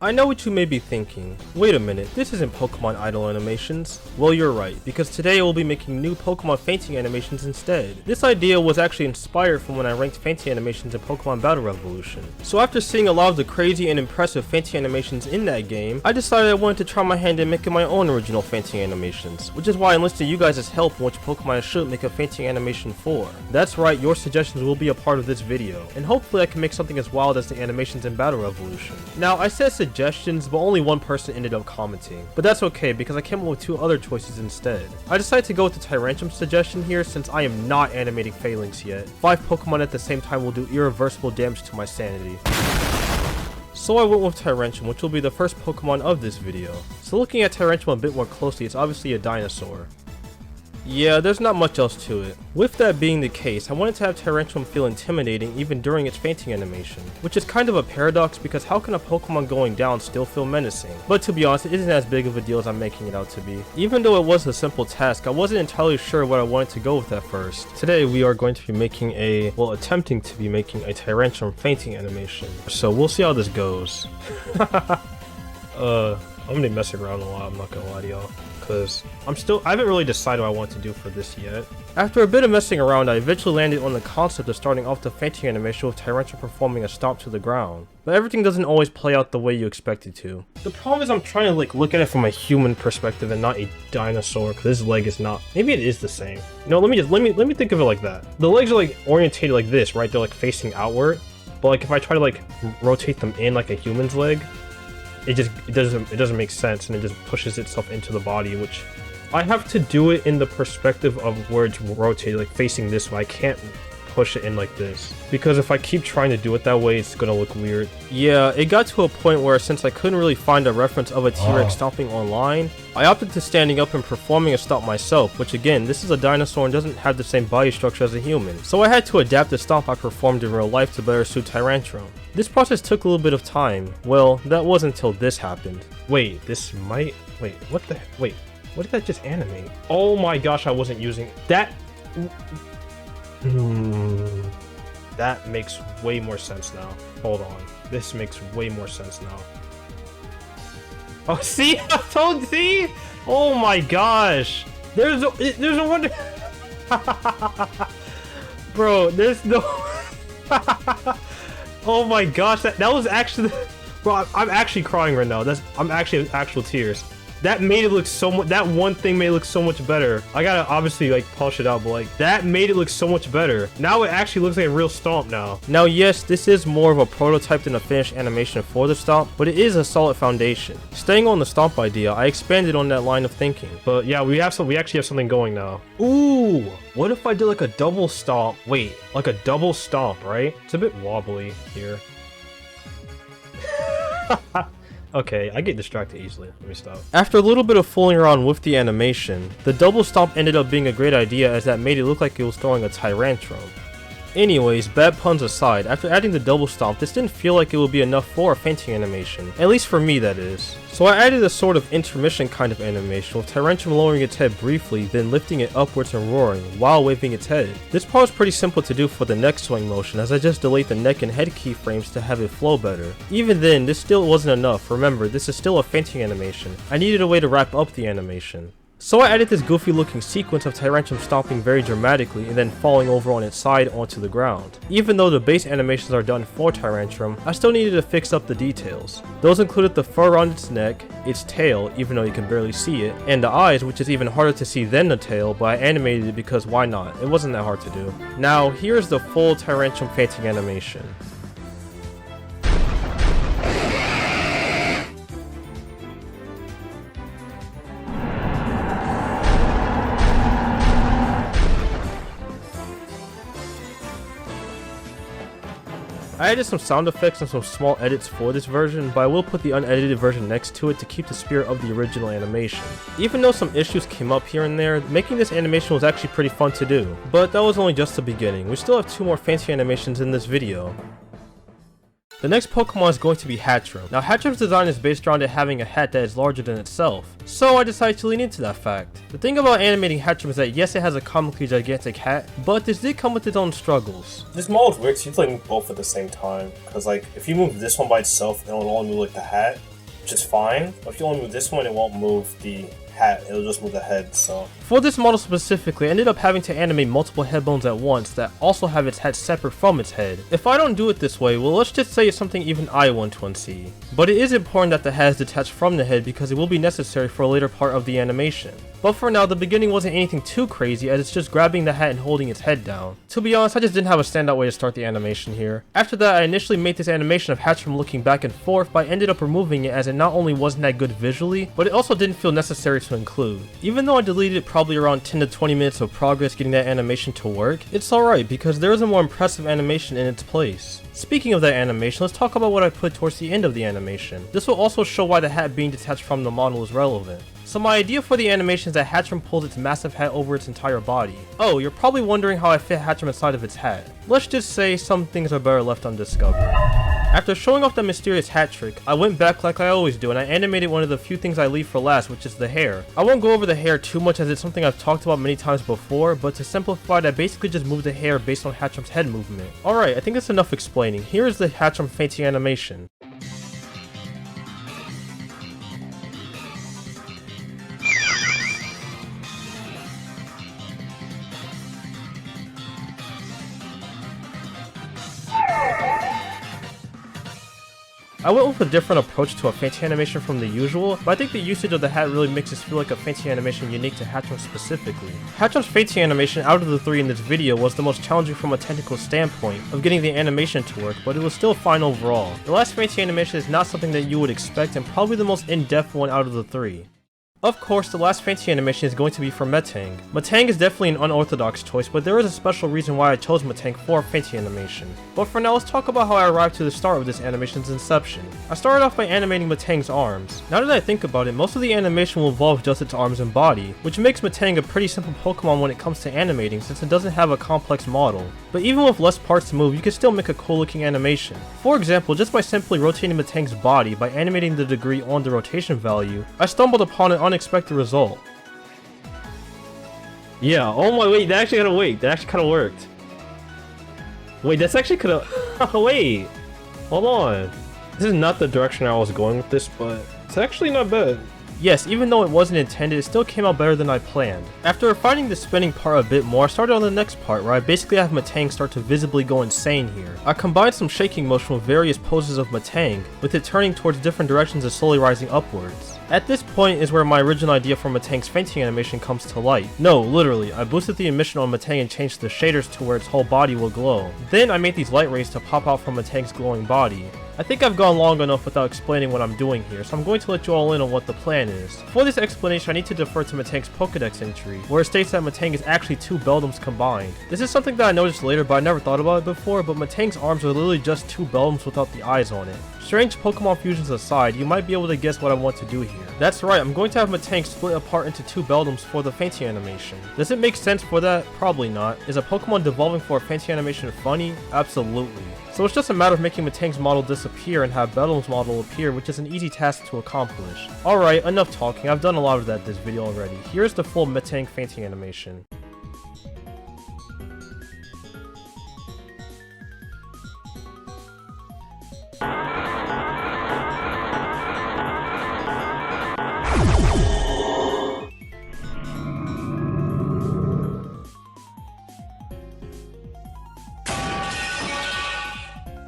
I know what you may be thinking. Wait a minute, this isn't Pokemon Idol animations. Well, you're right, because today we'll be making new Pokemon Fainting animations instead. This idea was actually inspired from when I ranked fainting animations in Pokemon Battle Revolution. So after seeing a lot of the crazy and impressive fainting animations in that game, I decided I wanted to try my hand in making my own original fainting animations, which is why I enlisted you guys' help on which Pokemon I should make a fainting animation for. That's right, your suggestions will be a part of this video, and hopefully I can make something as wild as the animations in Battle Revolution. Now, I said suggestions, but only one person ended up commenting. But that's okay, because I came up with two other choices instead. I decided to go with the Tyrantrum suggestion here since I am not animating Phalanx yet. 5 Pokemon at the same time will do irreversible damage to my sanity. So I went with Tyrantrum, which will be the first Pokemon of this video. So looking at Tyrantrum a bit more closely, it's obviously a dinosaur. Yeah, there's not much else to it. With that being the case, I wanted to have Tyrantrum feel intimidating even during its fainting animation, which is kind of a paradox because how can a Pokemon going down still feel menacing? But to be honest, it isn't as big of a deal as I'm making it out to be. Even though it was a simple task, I wasn't entirely sure what I wanted to go with at first. Today we are going to be making attempting to be making a Tyrantrum fainting animation. So we'll see how this goes. I'm gonna be messing around a lot, I'm not gonna lie to y'all. Because I haven't really decided what I want to do for this yet. After a bit of messing around, I eventually landed on the concept of starting off the fainting animation with Tyrantrum performing a stomp to the ground. But everything doesn't always play out the way you expect it to. The problem is I'm trying to look at it from a human perspective and not a dinosaur, because his leg is not. Maybe it is the same. No, let me think of it like that. The legs are orientated like this, right? They're facing outward. But if I try to rotate them in like a human's leg, it doesn't make sense, and it just pushes itself into the body, which I have to do it in the perspective of where it's rotated, facing this way. I can't push it in like this, because if I keep trying to do it that way, it's gonna look weird. Yeah, it got to a point where since I couldn't really find a reference of a T-Rex stomping online, I opted to standing up and performing a stomp myself, which again, this is a dinosaur and doesn't have the same body structure as a human, so I had to adapt the stomp I performed in real life to better suit Tyrantrum. This process took a little bit of time. Well, that was until this happened. Wait, what did that just animate? Oh my gosh, I wasn't using that. That makes way more sense now. Hold on. This makes way more sense now. Oh, see? See? Oh my gosh. There's a wonder. Bro, there's no. Oh my gosh, that was actually. Bro, I'm actually crying right now. I'm actually actual tears. That made it look so much. That one thing made it look so much better. I gotta obviously polish it out, but that made it look so much better. Now it actually looks like a real stomp now. Now yes, this is more of a prototype than a finished animation for the stomp, but it is a solid foundation. Staying on the stomp idea, I expanded on that line of thinking. But yeah, we actually have something going now. Ooh, what if I did a double stomp? Wait, a double stomp, right? It's a bit wobbly here. Okay, I get distracted easily. Let me stop. After a little bit of fooling around with the animation, the double stomp ended up being a great idea as that made it look like it was throwing a Tyrantrum. Anyways, bad puns aside, after adding the double stomp, this didn't feel like it would be enough for a fainting animation. At least for me, that is. So I added a sort of intermission kind of animation with Tyrantrum lowering its head briefly, then lifting it upwards and roaring, while waving its head. This part was pretty simple to do for the neck swing motion, as I just delayed the neck and head keyframes to have it flow better. Even then, this still wasn't enough. Remember, this is still a fainting animation. I needed a way to wrap up the animation. So I added this goofy looking sequence of Tyrantrum stomping very dramatically and then falling over on its side onto the ground. Even though the base animations are done for Tyrantrum, I still needed to fix up the details. Those included the fur around its neck, its tail, even though you can barely see it, and the eyes, which is even harder to see than the tail, but I animated it because why not? It wasn't that hard to do. Now here's the full Tyrantrum fainting animation. I added some sound effects and some small edits for this version, but I will put the unedited version next to it to keep the spirit of the original animation. Even though some issues came up here and there, making this animation was actually pretty fun to do. But that was only just the beginning. We still have 2 more fancy animations in this video. The next Pokemon is going to be Hatchrim. Now Hatchrim's design is based around it having a hat that is larger than itself, so I decided to lean into that fact. The thing about animating Hatchrim is that yes, it has a comically gigantic hat, but this did come with its own struggles. This model is weird, so you have to move both at the same time, because if you move this one by itself, it'll only move the hat, which is fine. But if you only move this one, it won't move the hat, it'll just move the head. So for this model specifically, I ended up having to animate multiple head bones at once that also have its head separate from its head. If I don't do it this way, well, let's just say it's something even I want to unsee. But it is important that the hat is detached from the head because it will be necessary for a later part of the animation. But for now, the beginning wasn't anything too crazy as it's just grabbing the hat and holding its head down. To be honest, I just didn't have a standout way to start the animation here. After that, I initially made this animation of Hatcham looking back and forth, but I ended up removing it as it not only wasn't that good visually, but it also didn't feel necessary to include. Even though I deleted probably around 10 to 20 minutes of progress getting that animation to work, it's alright because there is a more impressive animation in its place. Speaking of that animation, let's talk about what I put towards the end of the animation. This will also show why the hat being detached from the model is relevant. So my idea for the animation is that Hatcham pulls its massive hat over its entire body. Oh, you're probably wondering how I fit Hatcham inside of its hat. Let's just say some things are better left undiscovered. After showing off the mysterious hat trick, I went back like I always do and I animated one of the few things I leave for last, which is the hair. I won't go over the hair too much as it's something I've talked about many times before, but to simplify, I basically just moved the hair based on Hatcham's head movement. Alright, I think that's enough explaining. Here is the Hatcham fainting animation. I went with a different approach to a fainting animation from the usual, but I think the usage of the hat really makes this feel like a fainting animation unique to Hatcham specifically. Hatcham's fainting animation out of the three in this video was the most challenging from a technical standpoint of getting the animation to work, but it was still fine overall. The last fainting animation is not something that you would expect and probably the most in-depth one out of the three. Of course, the last fainting animation is going to be for Metang. Metang is definitely an unorthodox choice, but there is a special reason why I chose Metang for a fainting animation. But for now, let's talk about how I arrived to the start of this animation's inception. I started off by animating Metang's arms. Now that I think about it, most of the animation will involve just its arms and body, which makes Metang a pretty simple Pokemon when it comes to animating since it doesn't have a complex model. But even with less parts to move, you can still make a cool looking animation. For example, just by simply rotating Metang's body by animating the degree on the rotation value, I stumbled upon an unexpected result. Yeah, oh my, wait, that actually kind of worked. Wait, that's actually kind of, wait, hold on. This is not the direction I was going with this, but it's actually not bad. Yes, even though it wasn't intended, it still came out better than I planned. After refining the spinning part a bit more, I started on the next part where I basically have Metang start to visibly go insane here. I combined some shaking motion with various poses of Metang, with it turning towards different directions and slowly rising upwards. At this point is where my original idea for Metang's fainting animation comes to light. No, literally, I boosted the emission on Metang and changed the shaders to where its whole body will glow. Then I made these light rays to pop out from Metang's glowing body. I think I've gone long enough without explaining what I'm doing here, so I'm going to let you all in on what the plan is. For this explanation, I need to defer to Metang's Pokédex entry, where it states that Metang is actually two Beldums combined. This is something that I noticed later, but I never thought about it before, but Metang's arms are literally just two Beldums without the eyes on it. Strange Pokemon fusions aside, you might be able to guess what I want to do here. That's right, I'm going to have Metang split apart into two Beldums for the fainting animation. Does it make sense for that? Probably not. Is a Pokemon devolving for a fainting animation funny? Absolutely. So it's just a matter of making Metang's model disappear and have Beldum's model appear, which is an easy task to accomplish. Alright, enough talking, I've done a lot of that this video already. Here's the full Metang fainting animation.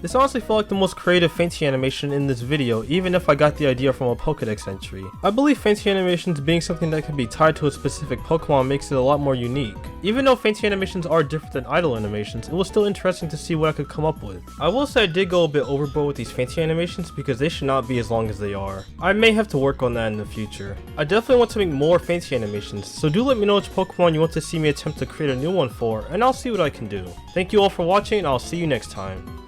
This honestly felt like the most creative fainting animation in this video, even if I got the idea from a Pokédex entry. I believe fainting animations being something that can be tied to a specific Pokemon makes it a lot more unique. Even though fainting animations are different than idle animations, it was still interesting to see what I could come up with. I will say I did go a bit overboard with these fainting animations because they should not be as long as they are. I may have to work on that in the future. I definitely want to make more fainting animations, so do let me know which Pokemon you want to see me attempt to create a new one for, and I'll see what I can do. Thank you all for watching, and I'll see you next time.